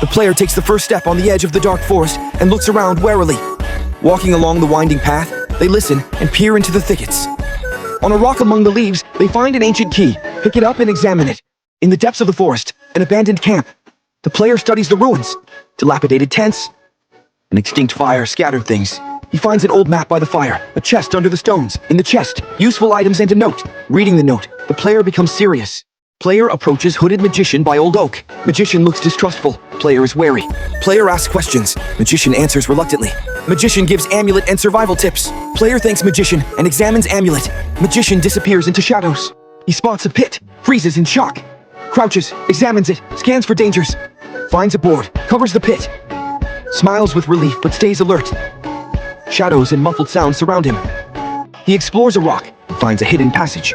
The player takes the first step on the edge of the dark forest and looks around warily. Walking along the winding path, they listen and peer into the thickets. On a rock among the leaves, they find an ancient key, pick it up and examine it. In the depths of the forest, an abandoned camp. The player studies the ruins, dilapidated tents, an extinct fire scattered things. He finds an old map by the fire, a chest under the stones. In the chest, useful items and a note. Reading the note, the player becomes serious. Player approaches hooded magician by old oak. Magician looks distrustful. Player is wary. Player asks questions. Magician answers reluctantly. Magician gives amulet and survival tips. Player thanks magician and examines amulet. Magician disappears into shadows. He spots a pit, freezes in shock. Crouches, examines it, scans for dangers. Finds a board, covers the pit. Smiles with relief but stays alert. Shadows and muffled sounds surround him. He explores a rock and finds a hidden passage.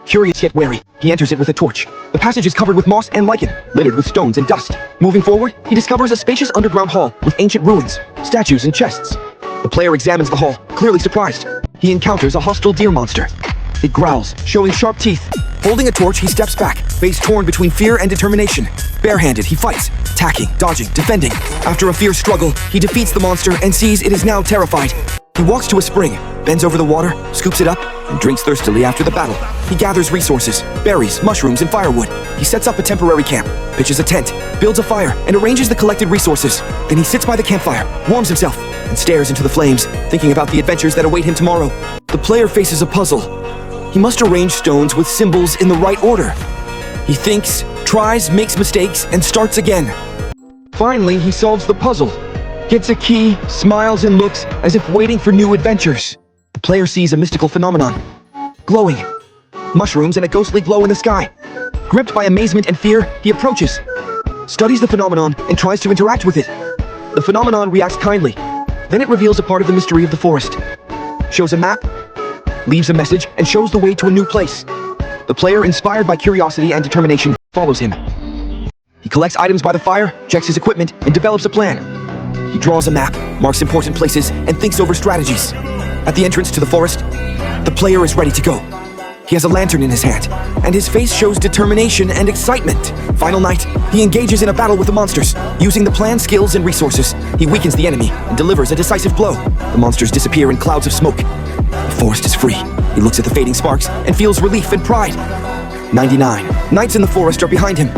Curious yet wary, he enters it with a torch. The passage is covered with moss and lichen, littered with stones and dust. Moving forward, he discovers a spacious underground hall with ancient ruins, statues and chests. The player examines the hall, clearly surprised. He encounters a hostile deer monster. It growls, showing sharp teeth. Holding a torch, he steps back, face torn between fear and determination. Barehanded, he fights, attacking, dodging, defending. After a fierce struggle, he defeats the monster and sees it is now terrified. He walks to a spring, bends over the water, scoops it up, and drinks thirstily after the battle. He gathers resources, berries, mushrooms, and firewood. He sets up a temporary camp, pitches a tent, builds a fire, and arranges the collected resources. Then he sits by the campfire, warms himself, and stares into the flames, thinking about the adventures that await him tomorrow. The player faces a puzzle. He must arrange stones with symbols in the right order. He thinks, tries, makes mistakes, and starts again. Finally, he solves the puzzle. Gets a key, smiles and looks as if waiting for new adventures. The player sees a mystical phenomenon. Glowing. Mushrooms and a ghostly glow in the sky. Gripped by amazement and fear, he approaches. Studies the phenomenon and tries to interact with it. The phenomenon reacts kindly. Then it reveals a part of the mystery of the forest. Shows a map, leaves a message, and shows the way to a new place. The player, inspired by curiosity and determination, follows him. He collects items by the fire, checks his equipment, and develops a plan. He draws a map, marks important places, and thinks over strategies. At the entrance to the forest, the player is ready to go. He has a lantern in his hand, and his face shows determination and excitement. Final night, he engages in a battle with the monsters. Using the plan, skills, and resources, he weakens the enemy and delivers a decisive blow. The monsters disappear in clouds of smoke. The forest is free. He looks at the fading sparks and feels relief and pride. 99 nights in the forest are behind him.